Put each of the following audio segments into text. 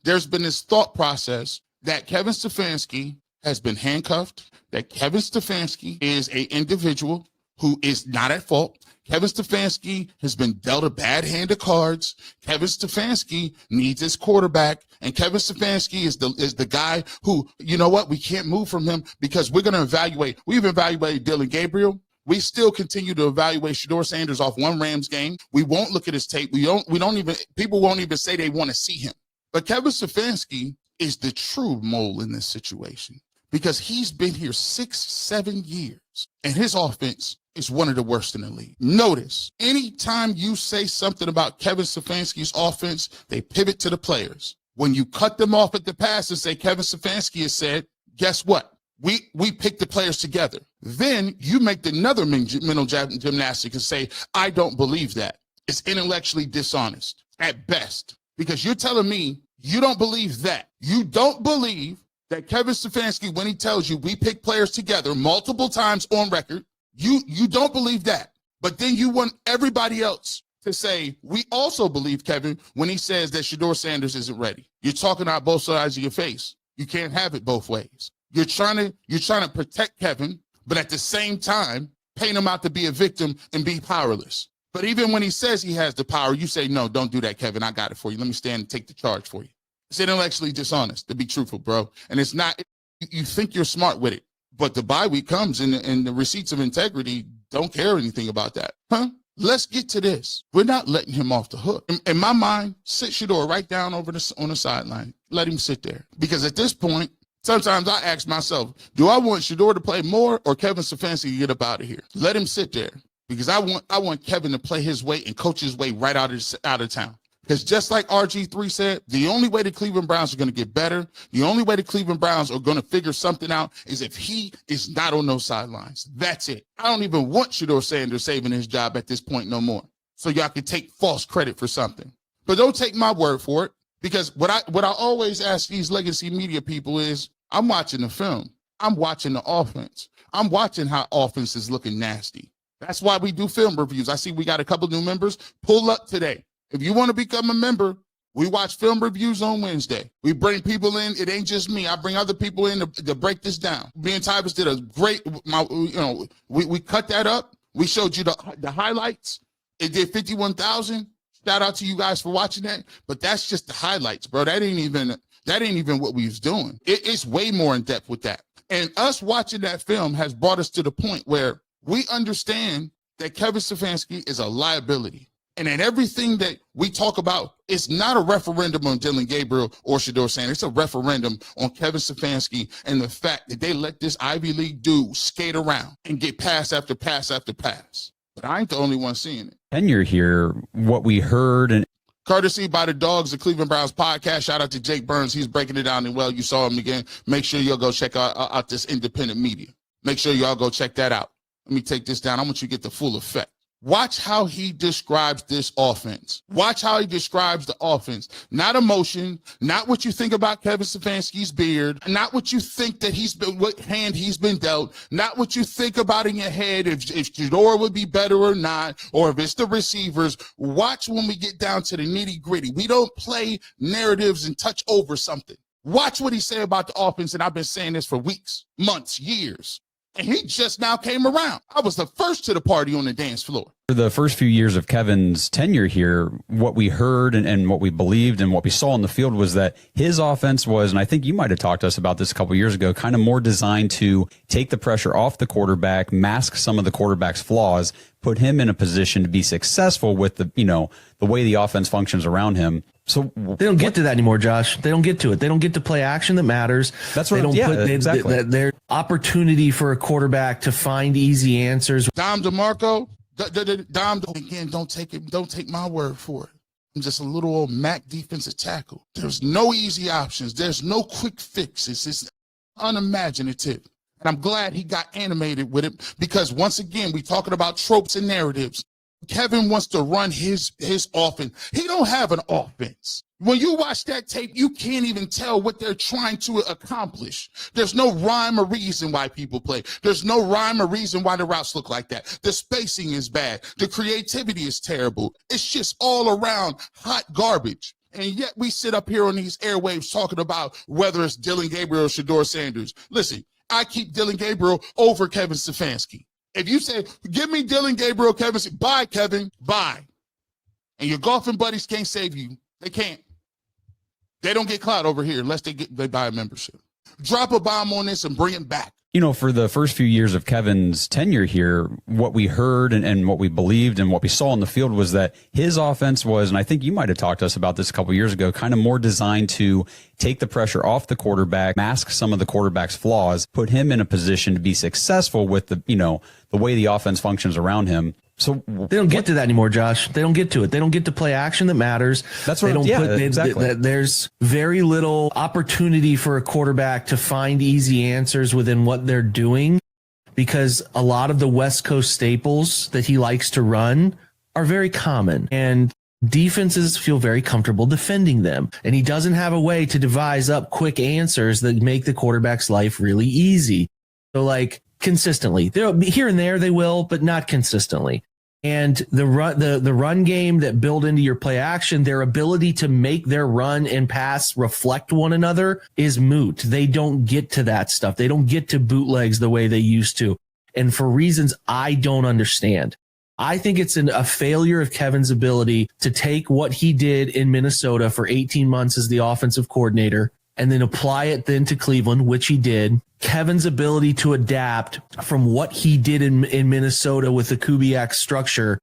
there's been this thought process that Kevin Stefanski has been handcuffed, that Kevin Stefanski is an individual who is not at fault. Kevin Stefanski has been dealt a bad hand of cards. Kevin Stefanski needs his quarterback, and Kevin Stefanski is the guy who, you know what, we can't move from him because we're going to evaluate. We've evaluated Dylan Gabriel. We still continue to evaluate Shedeur Sanders off one Rams game. We won't look at his tape. People won't even say they want to see him. But Kevin Stefanski is the true mole in this situation because he's been here 6-7 years, and his offense is one of the worst in the league. Notice, anytime you say something about Kevin Stefanski's offense, they pivot to the players. When you cut them off at the pass and say Kevin Stefanski has said, guess what? We pick the players together. Then you make another mental gymnastic and say, I don't believe that. It's intellectually dishonest at best because you're telling me you don't believe that. You don't believe that Kevin Stefanski, when he tells you we pick players together multiple times on record, you don't believe that. But then you want everybody else to say, we also believe Kevin when he says that Shedeur Sanders isn't ready. You're talking out both sides of your face. You can't have it both ways. You're trying to protect Kevin, but at the same time, paint him out to be a victim and be powerless. But even when he says he has the power, you say, no, don't do that, Kevin. I got it for you. Let me stand and take the charge for you. It's intellectually dishonest, to be truthful, bro. And it's not, you think you're smart with it, but the bye week comes and the receipts of integrity don't care anything about that. Huh? Let's get to this. We're not letting him off the hook. In my mind, sit Shedeur right down on the sideline. Let him sit there. Because at this point, sometimes I ask myself, do I want Shedeur to play more or Kevin Stefanski to get up out of here? Let him sit there because I want Kevin to play his way and coach his way right out of town. Because just like RG3 said, the only way the Cleveland Browns are going to get better, the only way the Cleveland Browns are going to figure something out is if he is not on those sidelines. That's it. I don't even want Shedeur Sanders saving his job at this point no more. So y'all can take false credit for something. But don't take my word for it. Because what I always ask these legacy media people is, I'm watching the film. I'm watching the offense. I'm watching how offense is looking nasty. That's why we do film reviews. I see we got a couple new members. Pull up today. If you want to become a member, we watch film reviews on Wednesday. We bring people in. It ain't just me. I bring other people in to break this down. Me and Tyvus did a great, we cut that up. We showed you the highlights. It did 51,000. Shout out to you guys for watching that. But that's just the highlights, bro. That ain't even what we was doing. It's way more in depth with that. And us watching that film has brought us to the point where we understand that Kevin Stefanski is a liability. And in everything that we talk about, it's not a referendum on Dylan Gabriel or Shedeur Sanders. It's a referendum on Kevin Stefanski and the fact that they let this Ivy League dude skate around and get pass after pass after pass. But I ain't the only one seeing it. Tenure here, what we heard, and courtesy by the Dogs, the Cleveland Browns podcast. Shout out to Jake Burns. He's breaking it down, and well, you saw him again. Make sure you'll go check out this independent media. Make sure y'all go check that out. Let me take this down. I want you to get the full effect. Watch how he describes this offense. Watch how he describes the offense. Not emotion, not what you think about Kevin Stefanski's beard, not what you think that what hand he's been dealt, not what you think about in your head if Shedeur would be better or not, or if it's the receivers. Watch when we get down to the nitty gritty. We don't play narratives and touch over something. Watch what he said about the offense, and I've been saying this for weeks, months, years. And he just now came around. I was the first to the party on the dance floor. For the first few years of Kevin's tenure here, what we heard and what we believed and what we saw on the field was that his offense was, and I think you might have talked to us about this a couple of years ago, kind of more designed to take the pressure off the quarterback, mask some of the quarterback's flaws, put him in a position to be successful with the way the offense functions around him. So they don't get to that anymore, Josh. They don't get to it. They don't get to play action that matters. That's what exactly. Their opportunity for a quarterback to find easy answers. Dom DeMarco, again, don't take my word for it. I'm just a little old Mac defensive tackle. There's no easy options. There's no quick fixes. It's unimaginative. And I'm glad he got animated with it because once again, we talking about tropes and narratives. Kevin wants to run his offense. He don't have an offense. When you watch that tape, you can't even tell what they're trying to accomplish. There's no rhyme or reason why people play. There's no rhyme or reason why the routes look like that. The spacing is bad. The creativity is terrible. It's just all around hot garbage. And yet we sit up here on these airwaves talking about whether it's Dillon Gabriel or Shedeur Sanders. Listen, I keep Dillon Gabriel over Kevin Stefanski. If you say, give me Dillon Gabriel, Kevin, bye, Kevin, bye. And your golfing buddies can't save you. They can't. They don't get clout over here unless they buy a membership. Drop a bomb on this and bring it back. You know, for the first few years of Kevin's tenure here, what we heard and what we believed and what we saw on the field was that his offense was, and I think you might have talked to us about this a couple of years ago, kind of more designed to take the pressure off the quarterback, mask some of the quarterback's flaws, put him in a position to be successful with the, you know, the way the offense functions around him. So they don't get to that anymore, Josh. They don't get to it. They don't get to play action that matters. That's what. Exactly. There's very little opportunity for a quarterback to find easy answers within what they're doing, because a lot of the West Coast staples that he likes to run are very common, and defenses feel very comfortable defending them. And he doesn't have a way to devise up quick answers that make the quarterback's life really easy. So, like, consistently, here and there they will, but not consistently. And the run game that build into your play action, their ability to make their run and pass reflect one another is moot. They don't get to that stuff. They don't get to bootlegs the way they used to. And for reasons I don't understand. I think it's a failure of Kevin's ability to take what he did in Minnesota for 18 months as the offensive coordinator and then apply it then to Cleveland, which he did. Kevin's ability to adapt from what he did in Minnesota with the Kubiak structure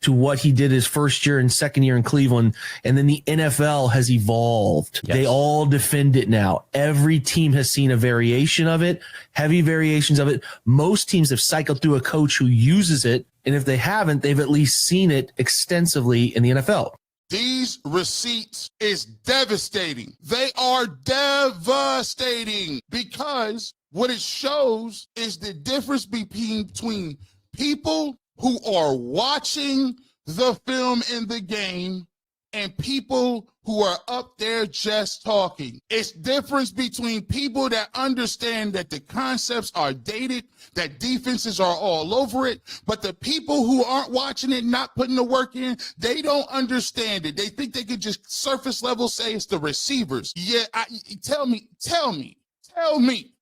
to what he did his first year and second year in Cleveland. And then the NFL has evolved. Yes. They all defend it now. Every team has seen a variation of it, heavy variations of it. Most teams have cycled through a coach who uses it. And if they haven't, they've at least seen it extensively in the NFL. These receipts is devastating. They are devastating because what it shows is the difference between people who are watching the film in the game and people who are up there just talking. It's difference between people that understand that the concepts are dated, that defenses are all over it, but the people who aren't watching it, not putting the work in, they don't understand it. They think they could just surface level say it's the receivers. Yeah, tell me,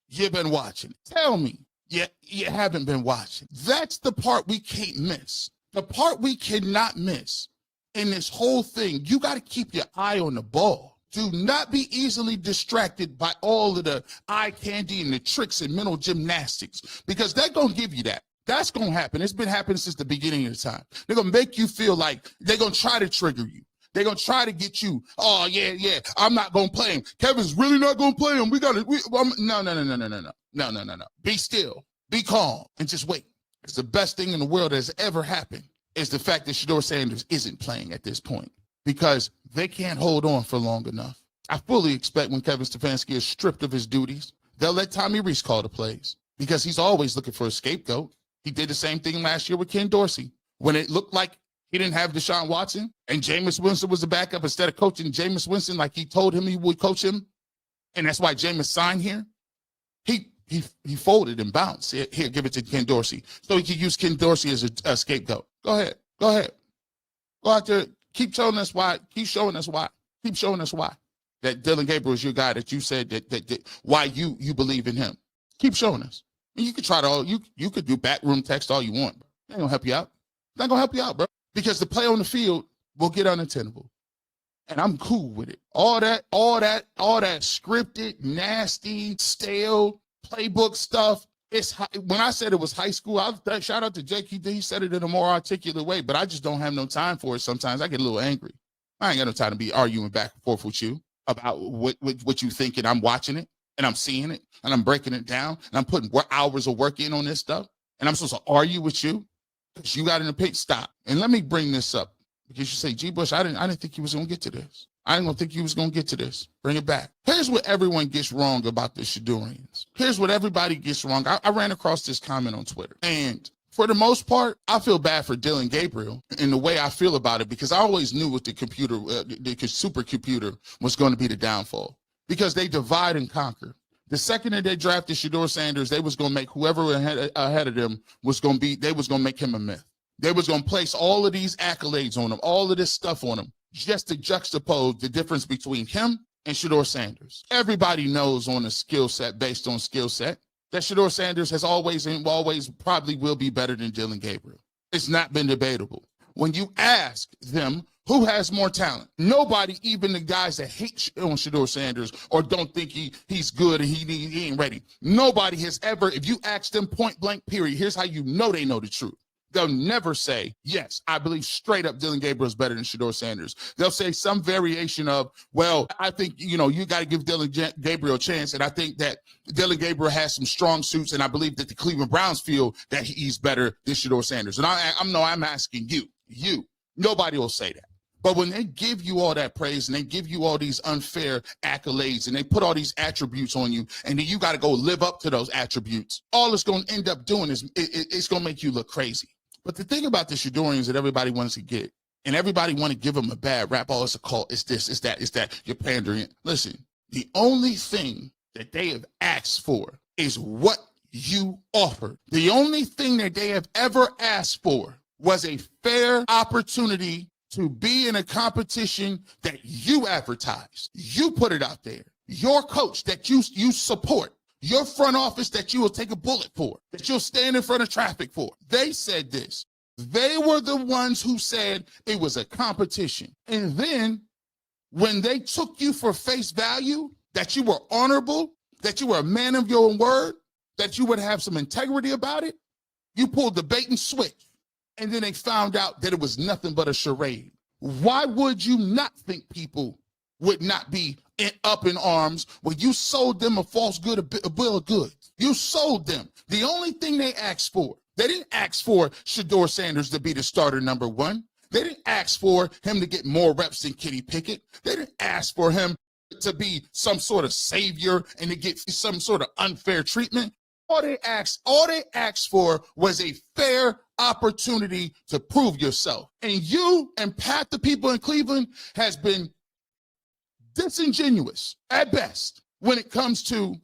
you've been watching. Tell me you haven't been watching. That's the part we can't miss. The part we cannot miss in this whole thing. You got to keep your eye on the ball. Do not be easily distracted by all of the eye candy and the tricks and mental gymnastics, because they're going to give you that. That's going to happen. It's been happening since the beginning of the time. They're going to make you feel like they're going to try to trigger you. They're going to try to get you, oh, yeah, I'm not going to play him. Kevin's really not going to play him. No. Be still. Be calm and just wait. It's the best thing in the world that has ever happened is the fact that Shedeur Sanders isn't playing at this point, because they can't hold on for long enough. I fully expect when Kevin Stefanski is stripped of his duties, they'll let Tommy Rees call the plays, because he's always looking for a scapegoat. He did the same thing last year with Ken Dorsey. When it looked like he didn't have Deshaun Watson and Jameis Winston was the backup, instead of coaching Jameis Winston like he told him he would coach him, and that's why Jameis signed here, he folded and bounced. Here, give it to Ken Dorsey so he could use Ken Dorsey as a scapegoat. Go ahead. Go out there. Keep showing us why. Keep showing us why that Dillon Gabriel is your guy, that you said that why you believe in him. Keep showing us. And you could try to you could do backroom text all you want. It ain't gonna help you out. It's not gonna help you out, bro. Because the play on the field will get unattainable. And I'm cool with it. All that scripted, nasty, stale playbook stuff. When I said it was high school, shout out to Jake. He said it in a more articulate way, but I just don't have no time for it sometimes. I get a little angry. I ain't got no time to be arguing back and forth with you about what you think, and I'm watching it, and I'm seeing it, and I'm breaking it down, and I'm putting hours of work in on this stuff, and I'm supposed to argue with you because you got in the pit. Stop. And let me bring this up, because you say, G. Bush, I didn't think he was going to get to this. I didn't think he was going to get to this. Bring it back. Here's what everyone gets wrong about the Shedurians. Here's what everybody gets wrong. I ran across this comment on Twitter. And for the most part, I feel bad for Dillon Gabriel in the way I feel about it, because I always knew with the computer, the supercomputer was going to be the downfall, because they divide and conquer. The second that they drafted Shedeur Sanders, they was going to make whoever ahead of them they was going to make him a myth. They was going to place all of these accolades on him, all of this stuff on him. just to juxtapose the difference between him and Shedeur Sanders. Everybody knows on a skill set, based on skill set, that Shedeur Sanders has always and always probably will be better than Dillon Gabriel. It's not been debatable. When you ask them who has more talent, nobody, even the guys that hate on Shedeur Sanders or don't think he's good and he ain't ready, nobody has ever, if you ask them point blank period, here's how you know they know the truth. They'll never say, yes, I believe straight up Dillon Gabriel is better than Shedeur Sanders. They'll say some variation of, well, I think, you got to give Dillon Gabriel a chance. And I think that Dillon Gabriel has some strong suits. And I believe that the Cleveland Browns feel that he's better than Shedeur Sanders. And I'm asking you, nobody will say that. But when they give you all that praise and they give you all these unfair accolades and they put all these attributes on you and then you got to go live up to those attributes, all it's going to end up doing is it's going to make you look crazy. But the thing about the Shedurians that everybody wants to get, and everybody want to give them a bad rap, oh, it's a cult, it's this, it's that, you're pandering. Listen, the only thing that they have asked for is what you offered. The only thing that they have ever asked for was a fair opportunity to be in a competition that you advertised. You put it out there. Your coach that you support. Your front office that you will take a bullet for, that you'll stand in front of traffic for. They said this. They were the ones who said it was a competition. And then when they took you for face value, that you were honorable, that you were a man of your own word, that you would have some integrity about it, you pulled the bait and switch. And then they found out that it was nothing but a charade. Why would you not think people would not be up in arms when you sold them a false good, a bill of goods? You sold them. The only thing they asked for, they didn't ask for Shedeur Sanders to be the starter number one. They didn't ask for him to get more reps than Kenny Pickett. They didn't ask for him to be some sort of savior and to get some sort of unfair treatment. All they asked for was a fair opportunity to prove yourself. And you and Pat, the people in Cleveland, has been disingenuous at best when it comes to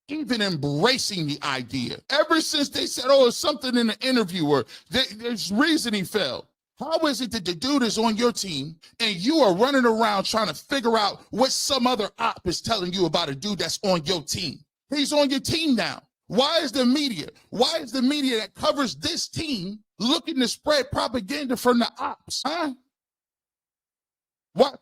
even embracing the idea. Ever since they said, oh, it's something in the interview or there's reason he fell. How is it that the dude is on your team and you are running around trying to figure out what some other op is telling you about a dude that's on your team? He's on your team now. Why is the media that covers this team looking to spread propaganda from the ops? Huh?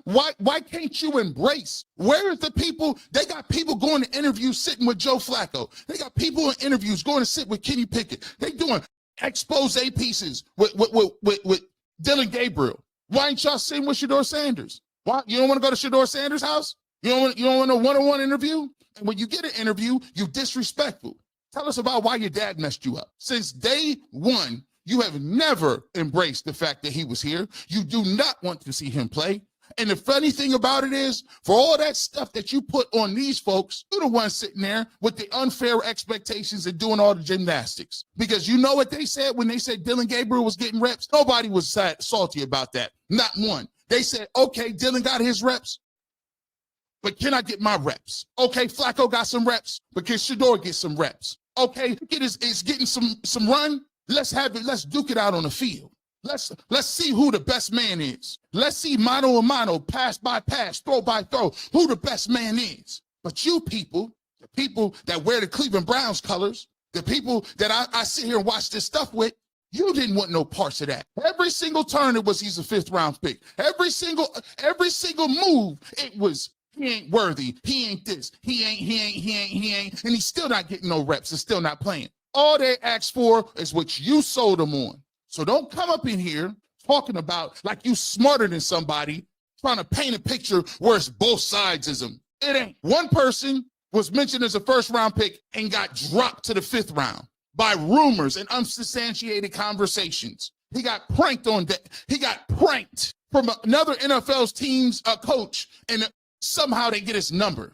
Why can't you embrace? Where is the people? They got people going to interviews sitting with Joe Flacco. They got people in interviews going to sit with Kenny Pickett. They doing expose pieces with Dillon Gabriel. Why ain't y'all sitting with Shedeur Sanders? Why you don't want to go to Shedeur Sanders' house? You don't want a one-on-one interview? And when you get an interview, you disrespectful. Tell us about why your dad messed you up. Since day one, you have never embraced the fact that he was here. You do not want to see him play. And the funny thing about it is, for all that stuff that you put on these folks, you're the one sitting there with the unfair expectations and doing all the gymnastics. Because you know what they said when they said Dillon Gabriel was getting reps? Nobody was salty about that. Not one. They said, okay, Dillon got his reps, but can I get my reps? Okay, Flacco got some reps, but can Shedeur get some reps? Okay, Pickett is getting some run. Let's have it. Let's duke it out on the field. Let's see who the best man is. Let's see mano a mano, pass by pass, throw by throw, who the best man is. But you people, the people that wear the Cleveland Browns colors, the people that I sit here and watch this stuff with, you didn't want no parts of that. Every single turn it was he's a 5th round pick. Every single move it was he ain't worthy. He ain't this. He ain't. And he's still not getting no reps and still not playing. All they asked for is what you sold them on. So don't come up in here talking about like you smarter than somebody, trying to paint a picture where it's both sidesism. It ain't. One person was mentioned as a 1st round pick and got dropped to the 5th round by rumors and unsubstantiated conversations. He got pranked on that. He got pranked from another NFL's team's coach, and somehow they get his number.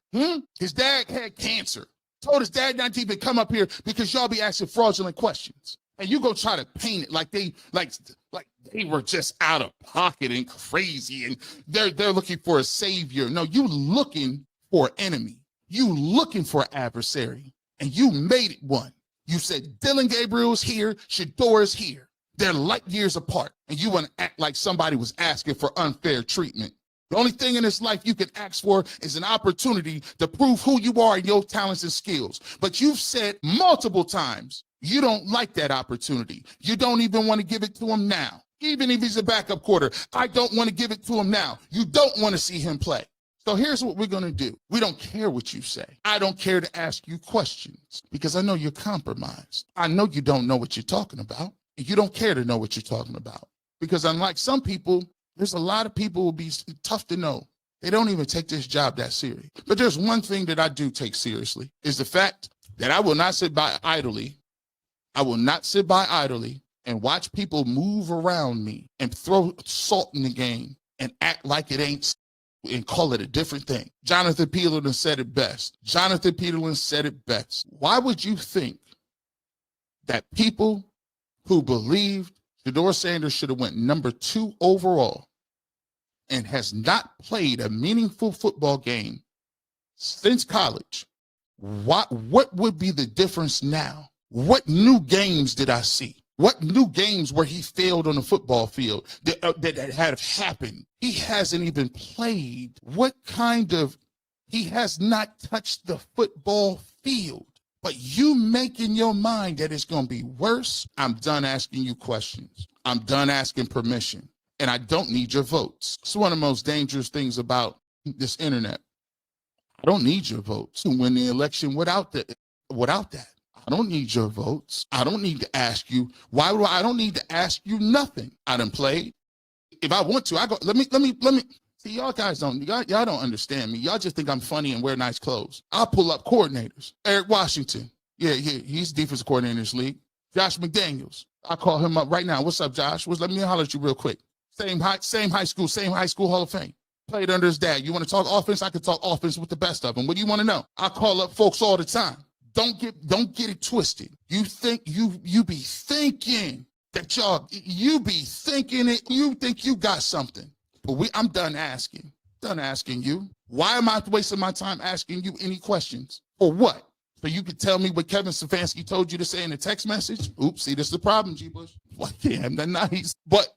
His dad had cancer. Told his dad not to even come up here because y'all be asking fraudulent questions. And you go try to paint it like they were just out of pocket and crazy and they're looking for a savior. No, you looking for an enemy. You looking for an adversary. And you made it one. You said Dillon Gabriel's here, Shedeur is here. They're light years apart, and you want to act like somebody was asking for unfair treatment. The only thing in this life you can ask for is an opportunity to prove who you are and your talents and skills. But you've said multiple times you don't like that opportunity. You don't even want to give it to him now. Even if he's a backup quarter, I don't want to give it to him now. You don't want to see him play. So here's what we're going to do. We don't care what you say. I don't care to ask you questions because I know you're compromised. I know you don't know what you're talking about. You don't care to know what you're talking about because unlike some people, there's a lot of people who will be tough to know. They don't even take this job that serious. But there's one thing that I do take seriously is the fact that I will not sit by idly. I will not sit by idly and watch people move around me and throw salt in the game and act like it ain't and call it a different thing. Jonathan Peterlin said it best. Jonathan Peterlin said it best. Why would you think that people who believed Shedeur Sanders should have went number 2 overall and has not played a meaningful football game since college, what would be the difference now? What new games did I see? What new games where he failed on the football field that had happened? He hasn't even played. He has not touched the football field. But you make in your mind that it's going to be worse. I'm done asking you questions. I'm done asking permission. And I don't need your votes. It's one of the most dangerous things about this internet. I don't need your votes to win the election without that. I don't need your votes. I don't need to ask you. I don't need to ask you nothing. I done played. If I want to, I go, let me. See, y'all guys y'all don't understand me. Y'all just think I'm funny and wear nice clothes. I'll pull up coordinators. Eric Washington. Yeah, he's defensive coordinator in this league. Josh McDaniels. I'll call him up right now. What's up, Josh? Let me holler at you real quick. Same high school Hall of Fame. Played under his dad. You want to talk offense? I can talk offense with the best of them. What do you want to know? I call up folks all the time. Don't get it twisted. You think you be thinking that you be thinking it. You think you got something. But I'm done asking. Done asking you. Why am I wasting my time asking you any questions? For what? So you could tell me what Kevin Stefanski told you to say in a text message? Oops, see, this is the problem, G. Bush. What? Damn, that's nice. But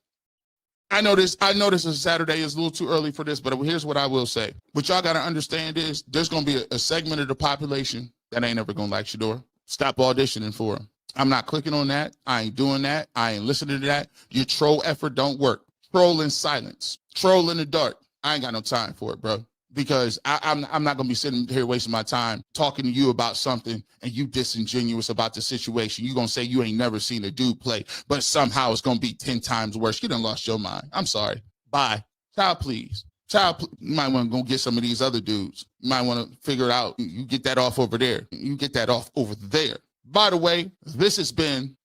I know this is Saturday. It's a little too early for this, but here's what I will say. What y'all got to understand is there's going to be a segment of the population that ain't ever going to like Shedeur. Stop auditioning for him. I'm not clicking on that. I ain't doing that. I ain't listening to that. Your troll effort don't work. Troll in silence. Troll in the dark. I ain't got no time for it, bro. Because I'm not going to be sitting here wasting my time talking to you about something and you disingenuous about the situation. You're going to say you ain't never seen a dude play, but somehow it's going to be 10 times worse. You done lost your mind. I'm sorry. Bye. Child, please. You might want to go get some of these other dudes. You might want to figure it out. You get that off over there. You get that off over there. By the way, this has been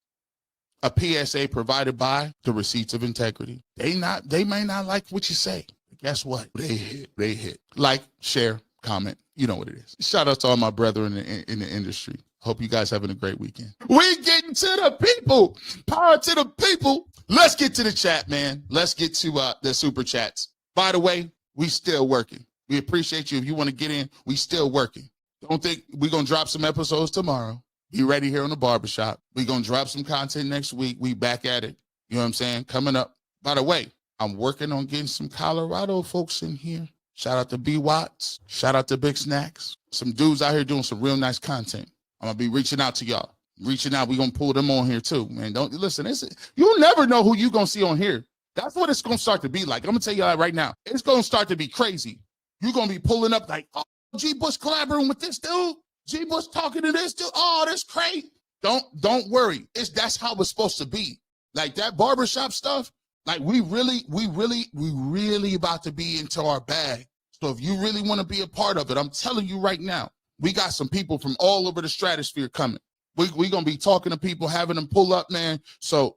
a PSA provided by the Receipts of Integrity. They may not like what you say. Guess what? They hit. Like, share, comment. You know what it is. Shout out to all my brethren in the industry. Hope you guys having a great weekend. We getting to the people. Power to the people. Let's get to the chat, man. Let's get to the super chats. By the way, we still working. We appreciate you. If you want to get in, we still working. Don't think we're going to drop some episodes tomorrow. Be ready here on the Barbershop. We're going to drop some content next week. We back at it. You know what I'm saying? Coming up. By the way, I'm working on getting some Colorado folks in here. Shout out to B Watts. Shout out to Big Snacks. Some dudes out here doing some real nice content. I'm going to be reaching out to y'all. Reaching out. We're going to pull them on here too, man. Don't listen. You'll never know who you're going to see on here. That's what it's going to start to be like. I'm going to tell you that right now. It's going to start to be crazy. You're going to be pulling up like, oh, G. Bush collaborating with this dude. G. Bush talking to this dude. Oh, that's crazy. Don't worry. That's how it's supposed to be. Like that barbershop stuff. Like we really about to be into our bag. So if you really want to be a part of it, I'm telling you right now, we got some people from all over the stratosphere coming. We're going to be talking to people, having them pull up, man. So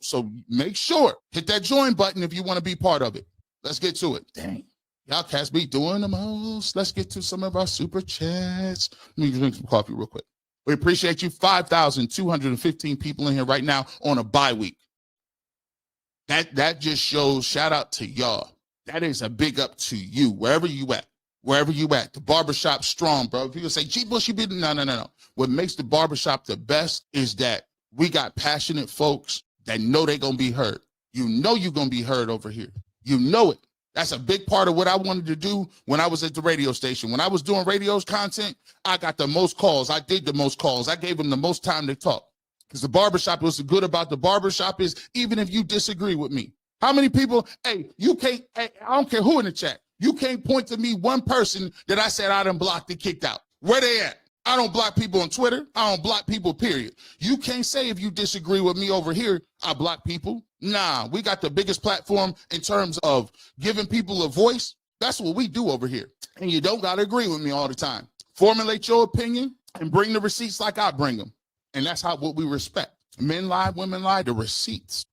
make sure, hit that join button if you want to be part of it. Let's get to it. Dang. Y'all cats be doing the most. Let's get to some of our super chats. Let me drink some coffee real quick. We appreciate you. 5,215 people in here right now on a bye week. That just shows, shout out to y'all. That is a big up to you, wherever you at. The barbershop strong, bro. People say, G. Bush, you been, no. What makes the barbershop the best is that we got passionate folks that know they're going to be heard. You know you're going to be heard over here. You know it. That's a big part of what I wanted to do when I was at the radio station. When I was doing radio's content, I got the most calls. I did the most calls. I gave them the most time to talk. Because the barbershop, what's good about the barbershop is even if you disagree with me, how many people, hey, you can't, hey, I don't care who in the chat, you can't point to me one person that I said I done blocked and kicked out. Where they at? I don't block people on Twitter. I don't block people, period. You can't say if you disagree with me over here, I block people. Nah, we got the biggest platform in terms of giving people a voice. That's what we do over here. And you don't got to agree with me all the time. Formulate your opinion and bring the receipts like I bring them. And that's what we respect. Men lie, women lie, the receipts.